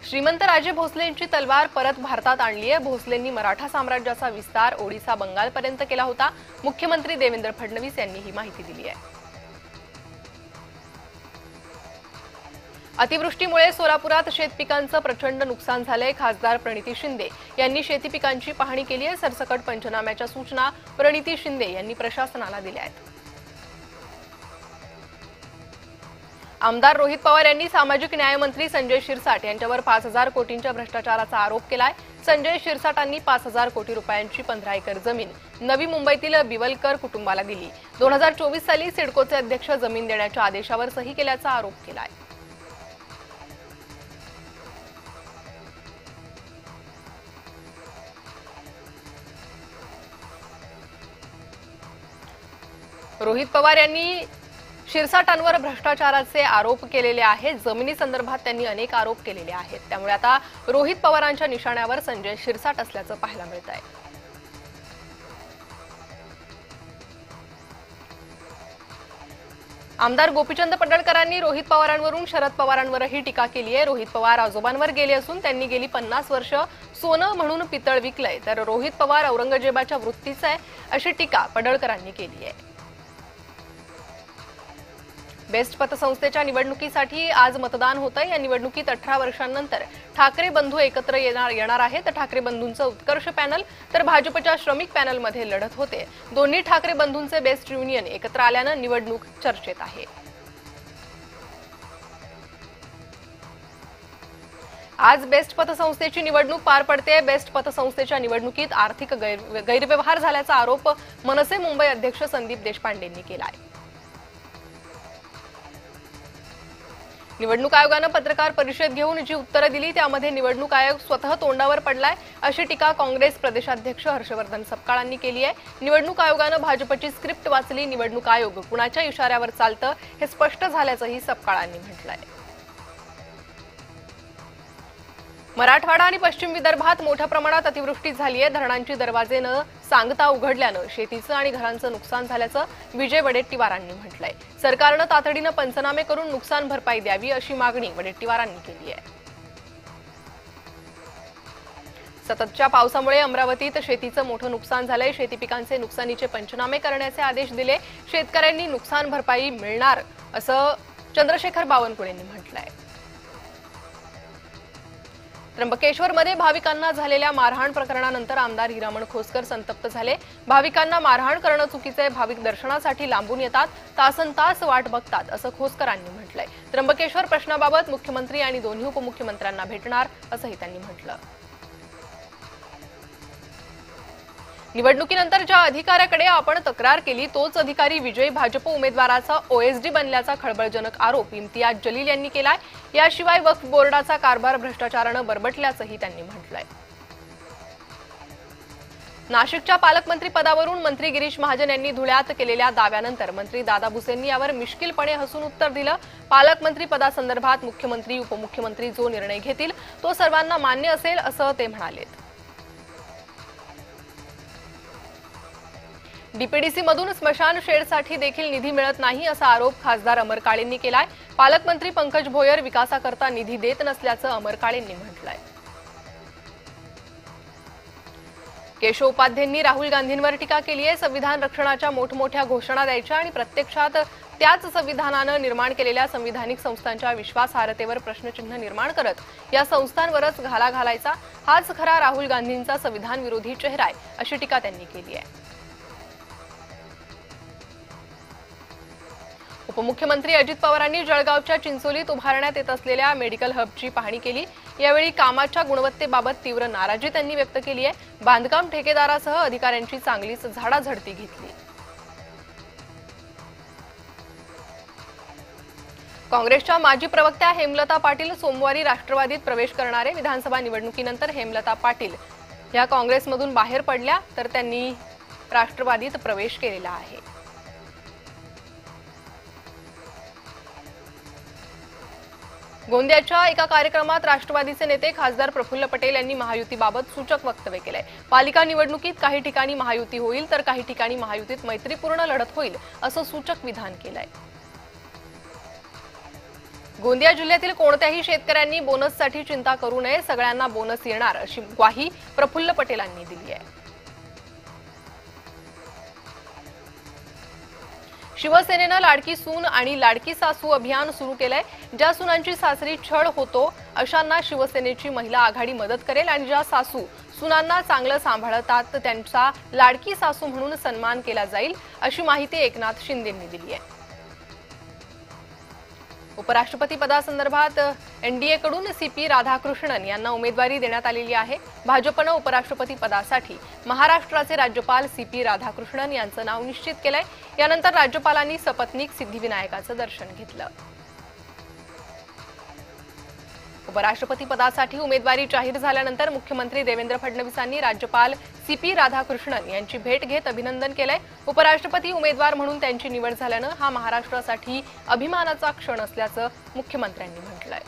श्रीमंत राजे भोसलेंची तलवार परत भारतात आणली आहे। भोसलेंनी मराठा साम्राज्याचा विस्तार ओडिसा बंगालपर्यंत केला होता। मुख्यमंत्री देवेंद्र फडणवीस यांनी ही माहिती दिली आहे। अतिवृष्टीमुळे सोलापुरात शेतपिकांचं प्रचंड नुकसान झालंय। खासदार प्रणिती शिंदे यांनी शेती पिकांची पाहणी केली आहे। सरसकट पंचनाम्याच्या सूचना प्रणिती शिंदे यांनी प्रशासनाला दिल्या आहेत। आमदार रोहित पवार यांनी सामाजिक न्याय मंत्री संजय शिरसाट यांच्यावर 5,000 कोटींच्या भ्रष्टाचाराचा आरोप केलाय। संजय शिरसाटांनी 5,000 कोटी रुपयांची 15 एकर जमीन नवी मुंबईतील बिवलकर कुटुंबाला दिली। 2024 साली सिडकोचे अध्यक्ष जमीन देण्याच्या आदेशावर सही केल्याचा आरोप केलाय। रोहित पवार यांनी शिरसाटांवर भ्रष्टाचाराचे आरोप केलेले आहेत। जमिनी संदर्भात त्यांनी अनेक आरोप केलेले आहेत। त्यामुळे आता रोहित पवारांच्या निशाण्यावर संजय शिरसाट असल्याचं पाहायला मिळत आहे। आमदार गोपीचंद पडळकरांनी रोहित पवारांवरून शरद पवारांवरही टीका केली आहे। रोहित पवार आजोबांवर गेले असून त्यांनी गेली 50 वर्ष सोनं म्हणून पितळ विकलंय, तर रोहित पवार औरंगजेबाच्या वृत्तीचा आहे अशी टीका पडळकरांनी केली आहे। बेस्ट पतसंस्थेच्या निवडणुकीसाठी आज मतदान होतंय। या निवडणुकीत 18 वर्षांनंतर ठाकरे बंधू एकत्र येणार आहेत। ठाकरे बंधूंचं उत्कर्ष पॅनल तर भाजपच्या श्रमिक पॅनलमध्ये लढत होते। दोन्ही ठाकरे बंधूंचे बेस्ट युनियन एकत्र आल्यानं निवडणूक चर्चेत आहे। आज बेस्ट पतसंस्थेची निवडणूक पार पडते। बेस्ट पतसंस्थेच्या निवडणुकीत आर्थिक गैरव्यवहार झाल्याचा आरोप मनसे मुंबई अध्यक्ष संदीप देशपांडेंनी केला आहे। निवडणूक आयोगानं पत्रकार परिषद घेऊन जी उत्तरं दिली त्यामध्ये निवडणूक आयोग स्वतः तोंडावर पडलाय अशी टीका काँग्रेस प्रदेशाध्यक्ष हर्षवर्धन सपकाळांनी केली आहे। निवडणूक आयोगानं भाजपची स्क्रिप्ट वाचली, निवडणूक आयोग कुणाच्या इशाऱ्यावर चालतं हे स्पष्ट झाल्याचंही सपकाळांनी म्हटलंय। मराठवाडा आणि पश्चिम विदर्भात मोठ्या प्रमाणात अतिवृष्टी झाली आहे। धरणांची दरवाजे न सांगता उघडल्यानं शेतीचं आणि घरांचं नुकसान झाल्याचं विजय वडेट्टीवारांनी म्हटलंय। सरकारनं तातडीनं पंचनामे करून नुकसान भरपाई द्यावी अशी मागणी वडेट्टीवारांनी केली आहे। सततच्या पावसामुळे अमरावतीत शेतीचं मोठं नुकसान झालंय। शेती पिकांचे नुकसानीचे पंचनामे करण्याचे आदेश दिले। शेतकऱ्यांनी नुकसान भरपाई मिळणार असं चंद्रशेखर बावनकुळेंनी म्हटलंय। त्र्यंबकेश्वरमध्ये भाविकांना झालेल्या मारहाण प्रकरणानंतर आमदार हिरामण खोसकर संतप्त झाले। भाविकांना मारहाण करणं चुकीचं आहे। भाविक दर्शनासाठी लांबून येतात, तासनतास वाट बघतात असं खोसकरांनी म्हटलंय। त्र्यंबकेश्वर प्रश्नाबाबत मुख्यमंत्री आणि दोन्ही उपमुख्यमंत्र्यांना भेटणार असंही त्यांनी म्हटलं। निवडणुकीनंतर ज्या अधिकाऱ्याकडे आपण तक्रार केली तोच अधिकारी विजयी भाजप उमेदवाराचा ओएसडी बनल्याचा खळबळजनक आरोप इम्तियाज जलील यांनी केलाय। याशिवाय वक्फ बोर्डाचा कारभार भ्रष्टाचारानं बरबटल्याचंही त्यांनी म्हटलंय। नाशिकच्या पालकमंत्री पदावरून मंत्री गिरीश महाजन यांनी धुळ्यात केलेल्या दाव्यानंतर मंत्री दादा भुसेंनी यावर मिश्किलपणे हसून उत्तर दिलं। पालकमंत्री पदासंदर्भात मुख्यमंत्री उपमुख्यमंत्री जो निर्णय घेतील तो सर्वांना मान्य असेल असं ते म्हणाले। डीपीडीसी मधून स्मशान शेडसाठी देखील निधी मिळत नाही असा आरोप खासदार अमर काळेंनी केलाय। पालकमंत्री पंकज भोयर विकासाकरता निधी देत नसल्याचं अमर काळेंनी म्हटलंय। केशव उपाध्यांनी राहुल गांधींवर टीका केली आहे। संविधान रक्षणाच्या मोठमोठ्या घोषणा द्यायच्या आणि प्रत्यक्षात त्याच संविधानानं निर्माण केलेल्या संविधानिक संस्थांच्या विश्वासार्हतेवर प्रश्नचिन्ह निर्माण करत या संस्थांवरच घाला घालायचा हाच खरा राहुल गांधींचा संविधान विरोधी चेहरा आहे अशी टीका त्यांनी केली आहे। उपमुख्यमंत्री अजित पवारांनी जळगावच्या चिंचोलीत उभारण्यात येत असलेल्या मेडिकल हबची पाहणी केली। यावेळी कामाच्या गुणवत्तेबाबत तीव्र नाराजी त्यांनी व्यक्त केली आहे। बांधकाम ठेकेदारासह अधिकाऱ्यांची चांगलीच झाडाझडती घेतली। काँग्रेसच्या माजी प्रवक्त्या हेमलता पाटील सोमवारी राष्ट्रवादीत प्रवेश करणारे। विधानसभा निवडणुकीनंतर हेमलता पाटील या काँग्रेसमधून बाहेर पडल्या तर त्यांनी राष्ट्रवादीत प्रवेश केलेला आहे। गोंदियाच्या एका कार्यक्रमात राष्ट्रवादीचे नेते खासदार प्रफुल्ल पटेल यांनी महायुतीबाबत सूचक वक्तव्य केले। पालिका निवडणुकीत काही ठिकाणी महायुती होईल तर काही ठिकाणी महायुतीत मैत्रीपूर्ण लढत होईल असं सूचक विधान केलंय। गोंदिया जिल्ह्यातील कोणत्याही शेतकऱ्यांनी बोनससाठी चिंता करू नये, सगळ्यांना बोनस येणार अशी ग्वाही प्रफुल्ल पटेलांनी दिली आहे। शिवसेनेनं लाडकी सून आणि लाडकी सासू अभियान सुरू केलंय। ज्या सुनांची सासरी छळ होतो अशांना शिवसेनेची महिला आघाडी मदत करेल आणि ज्या सासू सुनांना चांगलं सांभाळतात त्यांचा लाडकी सासू म्हणून सन्मान केला जाईल अशी माहिती एकनाथ शिंदेंनी दिली आहे। उपराष्ट्रपती पदासंदर्भात एनडीएकडून सीपी राधाकृष्णन यांना उमेदवारी देण्यात आलेली आहे। भाजपनं उपराष्ट्रपती पदासाठी महाराष्ट्राचे राज्यपाल सीपी राधाकृष्णन यांचं नाव निश्चित केलंय। यानंतर राज्यपालांनी सपत्नीक सिद्धिविनायकाचं दर्शन घेतलं। उपराष्ट्रपती पदासाठी उमेदवारी जाहीर झाल्यानंतर मुख्यमंत्री देवेंद्र फडणवीसांनी राज्यपाल सीपी राधाकृष्णन यांची भेट घेत अभिनंदन केलंय। उपराष्ट्रपती उमेदवार म्हणून त्यांची निवड झाल्यानं हा महाराष्ट्रासाठी अभिमानाचा क्षण असल्याचं मुख्यमंत्र्यांनी म्हटलंय।